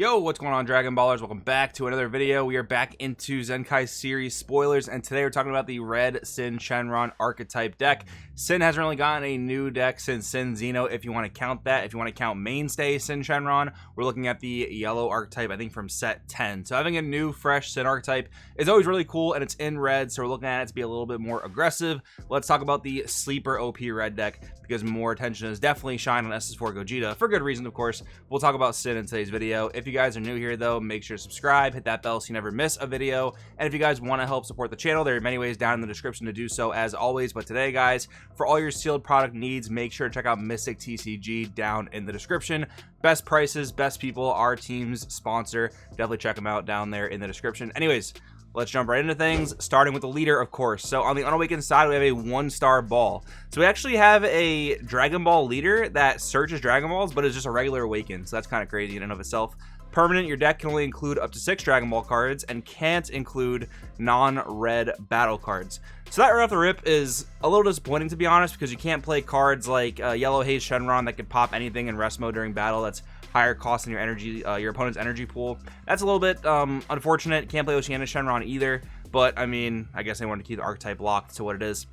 Yo, what's going on, Dragon Ballers? Welcome back to another video. We are back into Zenkai series spoilers, and today we're talking about the red Sin Shenron archetype deck. Sin hasn't really gotten a new deck since Sin Xeno, if you want to count that. If you want to count mainstay Sin Shenron, we're looking at the yellow archetype, I think from set 10. So having a new, fresh Sin archetype is always really cool, and it's in red, so we're looking at it to be a little bit more aggressive. Let's talk about the sleeper OP red deck, because more attention is definitely shined on SS4 Gogeta, for good reason, of course. We'll talk about Sin in today's video. If you guys are new here, though, make sure to subscribe, hit that bell so you never miss a video. And if you guys want to help support the channel, there are many ways down in the description to do so, as always. But today, guys, for all your sealed product needs, make sure to check out Mystic TCG down in the description. Best prices, best people, our team's sponsor. Definitely check them out down there in the description. Anyways, let's jump right into things, starting with the leader, of course. So on the unawakened side, we have a 1-star ball. So we actually have a Dragon Ball leader that searches Dragon Balls, but is just a regular awakened. So that's kind of crazy in and of itself. Permanent, your deck can only include up to 6 Dragon Ball cards and can't include non-red battle cards. So that right off the rip is a little disappointing, to be honest, because you can't play cards like Yellow Haze Shenron that could pop anything in rest mode during battle that's higher cost than your energy, your opponent's energy pool. That's a little bit unfortunate. Can't play Oceana Shenron either, but I mean, I guess they wanted to keep the archetype locked to what it is.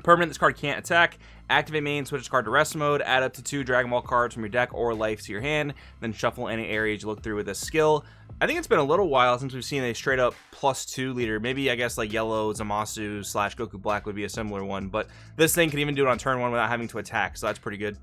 Permanent, this card can't attack. Activate main, switch this card to rest mode, add up to 2 Dragon Ball cards from your deck or life to your hand, then shuffle any areas you look through with this skill. I think it's been a little while since we've seen a straight up +2 leader. Maybe, I guess, like Yellow Zamasu / Goku Black would be a similar one, but this thing can even do it on turn 1 without having to attack, so that's pretty good.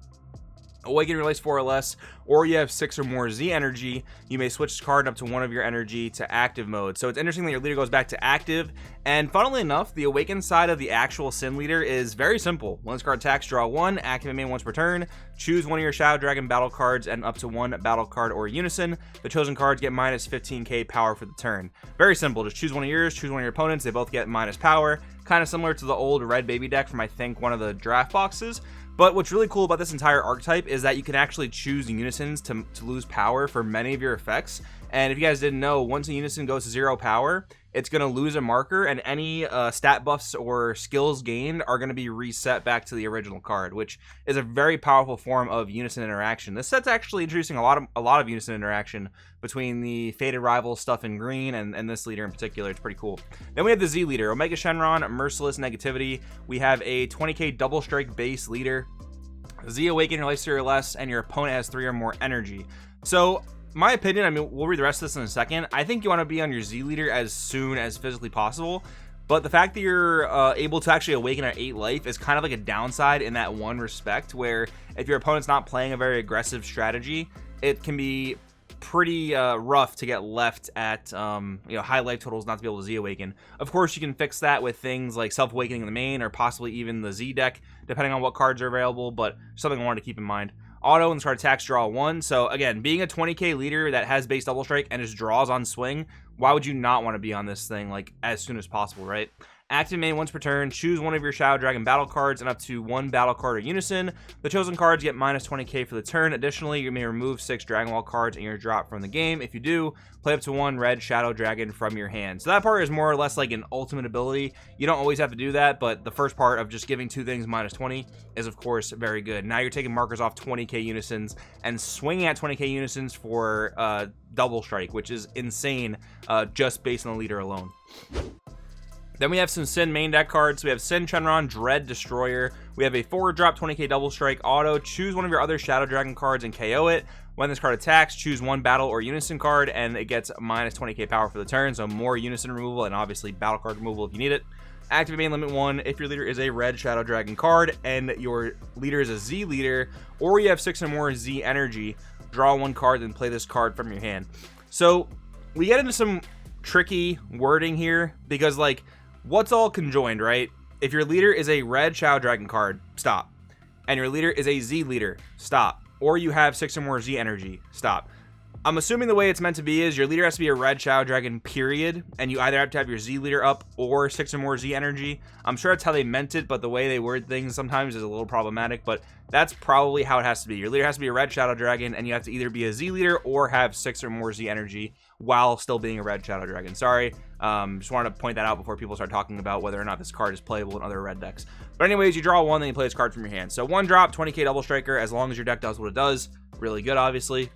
Awaken your release 4 or less, or you have 6 or more Z energy, you may switch this card up to 1 of your energy to active mode. So it's interesting that your leader goes back to active, and funnily enough, the awakened side of the actual Sin leader is very simple. When this card attacks, draw 1, activate main once per turn, choose 1 of your Shadow Dragon battle cards and up to 1 battle card or unison. The chosen cards get minus 15k power for the turn. Very simple, just choose one of yours, choose one of your opponents, they both get minus power. Kind of similar to the old red baby deck from, I think, one of the draft boxes. But what's really cool about this entire archetype is that you can actually choose unisons to lose power for many of your effects. And if you guys didn't know, once a unison goes to 0 power, it's going to lose a marker, and any stat buffs or skills gained are going to be reset back to the original card, which is a very powerful form of unison interaction. This set's actually introducing a lot of unison interaction between the Faded Rivals stuff in green and this leader in particular. It's pretty cool. Then we have the Z leader, Omega Shenron, Merciless Negativity. We have a 20k double strike base leader. Z awaken your life 3 or less, and your opponent has 3 or more energy. So, my opinion, I mean, we'll read the rest of this in a second. I think you want to be on your Z leader as soon as physically possible. But the fact that you're able to actually awaken at 8 life is kind of like a downside in that one respect, where if your opponent's not playing a very aggressive strategy, it can be pretty rough to get left at high life totals not to be able to Z awaken. Of course, you can fix that with things like self awakening in the main, or possibly even the Z deck, depending on what cards are available, but something I wanted to keep in mind. Auto, when this card attacks, draw 1. So again, being a 20k leader that has base double strike and just draws on swing, why would you not want to be on this thing like as soon as possible, right? Active main once per turn, choose 1 of your Shadow Dragon battle cards and up to 1 battle card or unison. The chosen cards get minus 20k for the turn. Additionally, you may remove 6 Dragon Ball cards in your drop from the game. If you do, play up to 1 red Shadow Dragon from your hand. So that part is more or less like an ultimate ability. You don't always have to do that, but the first part of just giving 2 things minus 20 is, of course, very good. Now you're taking markers off 20k unisons and swinging at 20k unisons for double strike, which is insane just based on the leader alone. Then we have some Sin main deck cards. We have Sin Shenron, Dread Destroyer. We have a 4-drop 20k double strike auto. Choose 1 of your other Shadow Dragon cards and KO it. When this card attacks, choose 1 battle or unison card, and it gets minus 20k power for the turn, so more unison removal and obviously battle card removal if you need it. Activate main limit 1 if your leader is a red Shadow Dragon card and your leader is a Z leader, or you have 6 or more Z energy. Draw 1 card and play this card from your hand. So we get into some tricky wording here because, like, what's all conjoined, right? If your leader is a red Shadow Dragon card, stop. And your leader is a Z leader, stop. Or you have 6 or more Z energy, stop. I'm assuming the way it's meant to be is your leader has to be a red Shadow Dragon, period, and you either have to have your Z leader up or 6 or more Z energy. I'm sure that's how they meant it, but the way they word things sometimes is a little problematic, but that's probably how it has to be. Your leader has to be a red Shadow Dragon, and you have to either be a Z leader or have 6 or more Z energy while still being a red Shadow Dragon. Sorry, just wanted to point that out before people start talking about whether or not this card is playable in other red decks. But anyways, you draw 1, then you play this card from your hand. So 1 drop, 20k double striker, as long as your deck does what it does. Really good, obviously.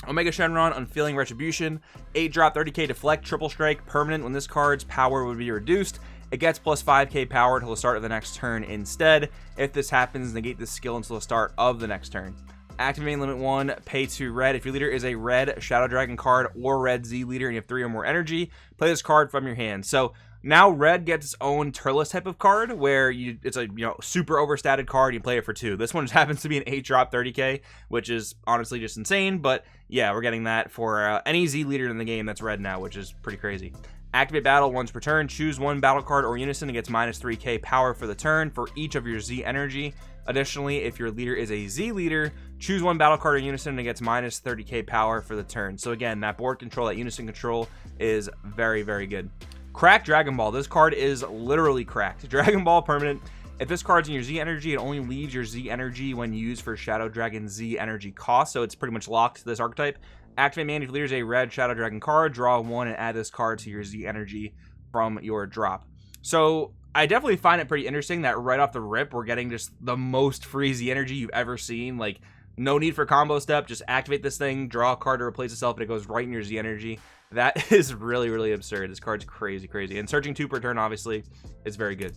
Omega Shenron, Unfeeling Retribution, 8-drop, 30k deflect, triple strike, permanent. When this card's power would be reduced, it gets plus 5k power until the start of the next turn instead. If this happens, negate this skill until the start of the next turn. Activating limit 1, pay 2 red. If your leader is a red Shadow Dragon card or red Z leader and you have 3 or more energy, play this card from your hand. So now red gets its own Turles type of card where it's a super overstated card. You play it for 2. This one just happens to be an 8-drop 30k, which is honestly just insane. But yeah, we're getting that for any Z leader in the game that's red now, which is pretty crazy. Activate battle once per turn. Choose one battle card or unison and gets minus 3k power for the turn for each of your Z energy. Additionally, if your leader is a Z leader, choose one battle card or unison and it gets minus 30k power for the turn. So again, that board control, that unison control is very, very good. Cracked Dragon Ball. This card is literally cracked. Dragon Ball permanent. If this card's in your Z energy, it only leaves your Z energy when used for Shadow Dragon Z energy cost. So it's pretty much locked to this archetype. Activate man. If your leader is a red Shadow Dragon card, draw 1 and add this card to your Z energy from your drop. So I definitely find it pretty interesting that right off the rip, we're getting just the most free Z energy you've ever seen. Like, no need for combo step. Just activate this thing, draw a card to replace itself, and it goes right in your Z energy. That is really, really absurd. This card's crazy, crazy. And searching 2 per turn, obviously, is very good.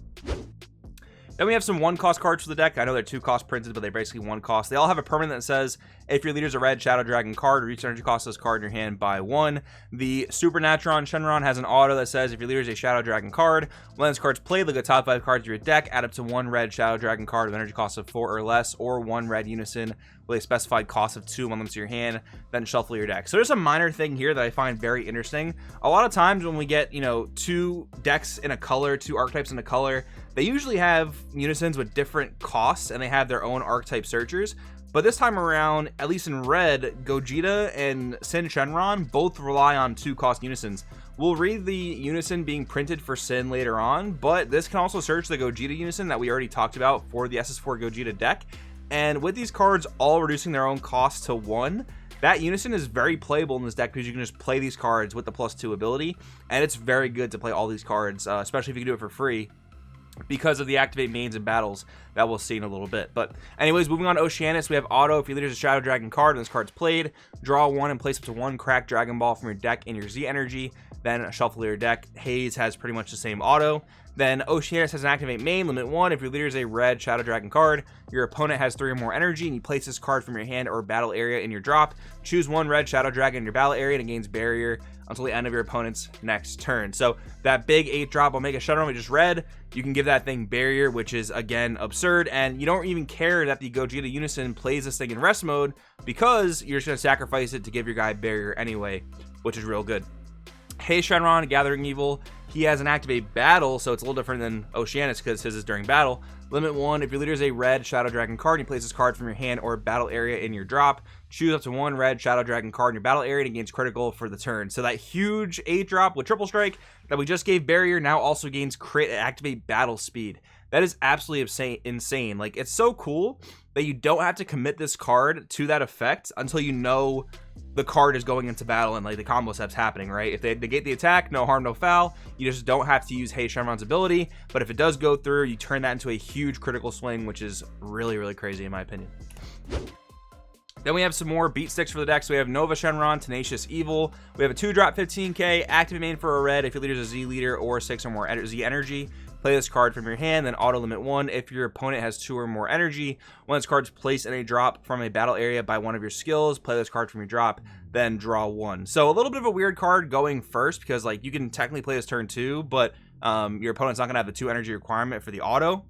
Then we have some 1-cost cards for the deck. I know they're 2-cost printed, but they're basically 1 cost. They all have a permanent that says, if your leader's a red Shadow Dragon card, reach energy cost this card in your hand by 1. The Supernaturon Shenron has an auto that says, if your leader is a Shadow Dragon card, when this card's played, look at top 5 cards of your deck, add up to 1 red Shadow Dragon card with energy cost of 4 or less, or 1 red unison with a specified cost of 2 among them to your hand, then shuffle your deck. So there's a minor thing here that I find very interesting. A lot of times when we get, 2 decks in a color, 2 archetypes in a color, they usually have unisons with different costs and they have their own archetype searchers. But this time around, at least in red, Gogeta and Sin Shenron both rely on 2-cost unisons. We'll read the unison being printed for Sin later on, but this can also search the Gogeta unison that we already talked about for the SS4 Gogeta deck. And with these cards all reducing their own cost to 1, that unison is very playable in this deck because you can just play these cards with the +2 ability. And it's very good to play all these cards, especially if you can do it for free, because of the activate mains and battles that we'll see in a little bit. But anyways, moving on to Oceanus, we have auto. If your leader is a Shadow Dragon card and this card's played, draw 1 and place up to 1 cracked Dragon Ball from your deck in your Z energy, then shuffle your deck. Haze has pretty much the same auto. Then Oceanus has an activate main, limit 1. If your leader is a red Shadow Dragon card, your opponent has 3 or more energy, and you place this card from your hand or battle area in your drop. Choose 1 red Shadow Dragon in your battle area and it gains barrier until the end of your opponent's next turn. So that big 8-drop Omega Shenron we just read, you can give that thing barrier, which is again absurd, and you don't even care that the Gogeta unison plays this thing in rest mode because you're just going to sacrifice it to give your guy barrier anyway, which is real good. Hey Shenron, Gathering Evil, he has an activate battle, so it's a little different than Oceanus because his is during battle. Limit 1, if your leader is a red Shadow Dragon card, you place this card from your hand or battle area in your drop. Choose up to 1 red Shadow Dragon card in your battle area and it gains critical for the turn. So that huge 8-drop with triple strike that we just gave barrier now also gains crit and activate battle speed. That is absolutely insane. Like, it's so cool that you don't have to commit this card to that effect until you know the card is going into battle and like the combo step's happening, right? If they negate the attack, no harm, no foul. You just don't have to use Hey Shenron's ability, but if it does go through, you turn that into a huge critical swing, which is really, really crazy in my opinion. Then we have some more Beatsticks for the deck. So we have Nova Shenron, Tenacious Evil. We have a 2-drop 15k, active main for a red if your leader is a Z leader or 6 or more Z energy. Play this card from your hand, then auto limit 1 if your opponent has 2 or more energy. When this card's placed in a drop from a battle area by one of your skills, play this card from your drop, then draw 1. So a little bit of a weird card going first because like you can technically play this turn 2, but your opponent's not gonna have the 2 energy requirement for the auto.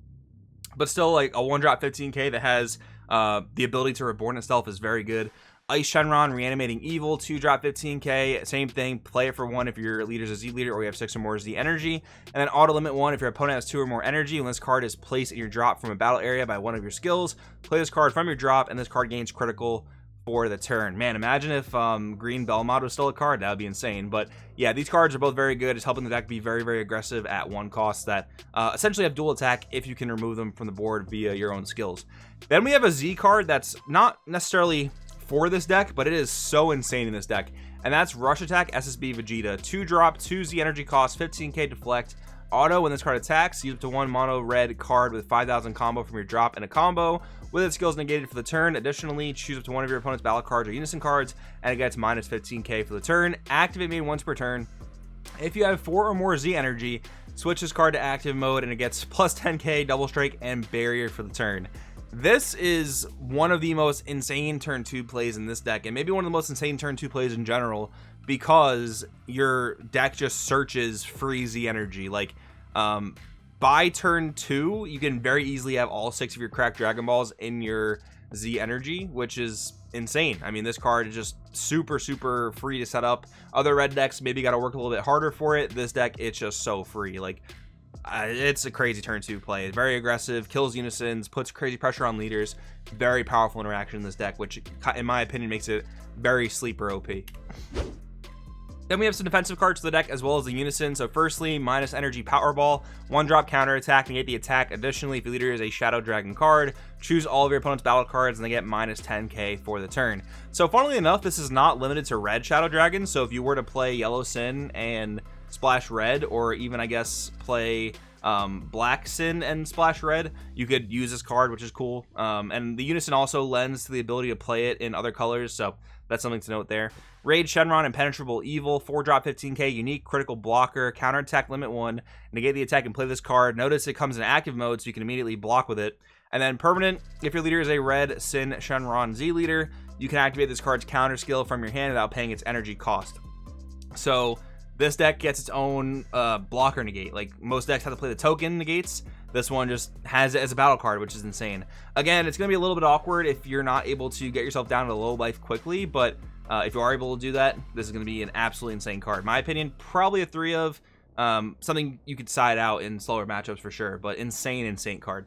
But still, like a 1-drop 15k that has the ability to reborn itself is very good. Ice Shenron, Reanimating Evil, 2-drop 15k, same thing, play it for 1 if your leader's a Z leader or you have 6 or more Z energy, and then auto limit 1 if your opponent has 2 or more energy. When this card is placed in your drop from a battle area by one of your skills, play this card from your drop and this card gains critical for the turn. Man, imagine if Green Belmont was still a card. That would be insane. But yeah, these cards are both very good. It's helping the deck be very, very aggressive at 1 cost that essentially have dual attack if you can remove them from the board via your own skills. Then we have a Z card that's not necessarily for this deck, but it is so insane in this deck, and that's Rush Attack SSB Vegeta. 2-drop, 2 Z energy cost, 15k deflect, Auto, when this card attacks, use up to 1 mono red card with 5,000 combo from your drop in a combo with its skills negated for the turn. Additionally, choose up to one of your opponent's battle cards or unison cards, and it gets minus 15k for the turn. Activate main once per turn. If you have 4 or more Z energy, switch this card to active mode, and it gets plus 10k, double strike, and barrier for the turn. This is one of the most insane turn 2 plays in this deck, and maybe one of the most insane turn 2 plays in general, because your deck just searches free Z energy. Like, by turn 2, you can very easily have all 6 of your cracked Dragon Balls in your Z energy, which is insane. I mean, this card is just super free to set up. Other red decks maybe got to work a little bit harder for it. This deck, it's just so free. Like, it's a crazy turn 2 play. Very aggressive, kills unisons, puts crazy pressure on leaders. Very powerful interaction in this deck, which in my opinion makes it very sleeper OP. Then we have some defensive cards to the deck as well as the unison. So firstly, minus energy Powerball, 1-drop counter attack, negate the attack. Additionally, if your leader is a Shadow Dragon card, choose all of your opponent's battle cards and they get minus 10k for the turn. So funnily enough, this is not limited to red Shadow Dragons. So if you were to play Yellow Sin and Splash Red, or even I guess play Black Sin and Splash Red, you could use this card, which is cool. And the unison also lends to the ability to play it in other colors, so that's something to note there. Raid Shenron, Impenetrable Evil, 4-drop 15k, unique critical blocker, counter attack limit 1, negate the attack and play this card. Notice it comes in active mode, so you can immediately block with it. And then permanent, if your leader is a red Sin Shenron Z leader, you can activate this card's counter skill from your hand without paying its energy cost. So this deck gets its own blocker negate. Like, most decks have to play the token negates. This one just has it as a battle card, which is insane. Again, it's going to be a little bit awkward if you're not able to get yourself down to low life quickly, but if you are able to do that, this is going to be an absolutely insane card. In my opinion, probably a 3 of, something you could side out in slower matchups for sure, but insane card.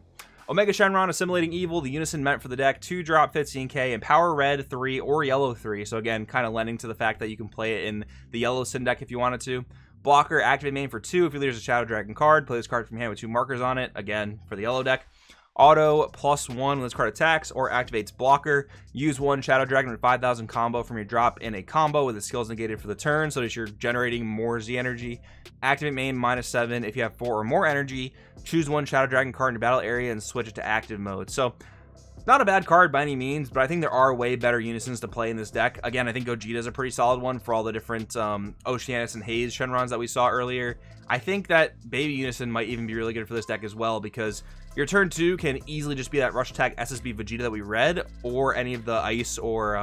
Omega Shenron, Assimilating Evil, the unison meant for the deck, 2-drop 15k, and power red 3 or yellow 3. So again, kind of lending to the fact that you can play it in the yellow Sin deck if you wanted to. Blocker, activate main for 2 if your leader's a Shadow Dragon card. Play this card from hand with 2 markers on it, again, for the yellow deck. Auto, +1 when this card attacks or activates blocker. Use 1 Shadow Dragon with 5,000 combo from your drop in a combo with the skills negated for the turn, so that you're generating more Z energy. Activate main -7 if you have 4 or more energy. Choose 1 Shadow Dragon card in your battle area and switch it to active mode. So, not a bad card by any means, but I think there are way better unisons to play in this deck. Again, I think Gogeta's a pretty solid one for all the different Oceanus and Haze Shenrons that we saw earlier. I think that Baby Unison might even be really good for this deck as well, because your turn 2 can easily just be that Rush Attack SSB Vegeta that we read, or any of the Ice or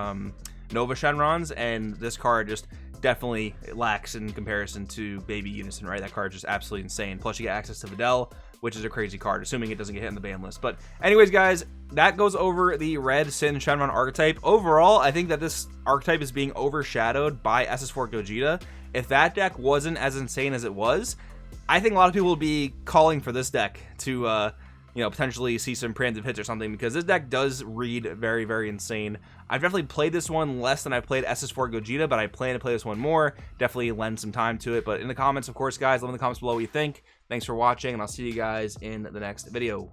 Nova Shenrons, and this card just definitely lacks in comparison to Baby Unison, right? That card is just absolutely insane. Plus, you get access to Videl, which is a crazy card, assuming it doesn't get hit in the ban list. But anyways, guys, that goes over the Red Sin Shenron archetype. Overall, I think that this archetype is being overshadowed by SS4 Gogeta. If that deck wasn't as insane as it was, I think a lot of people will be calling for this deck to potentially see some preemptive hits or something, because this deck does read very insane. I've definitely played this one less than I've played SS4 Gogeta, but I plan to play this one more. Definitely lend some time to it. But in the comments, of course, guys, let me know in the comments below what you think. Thanks for watching, and I'll see you guys in the next video.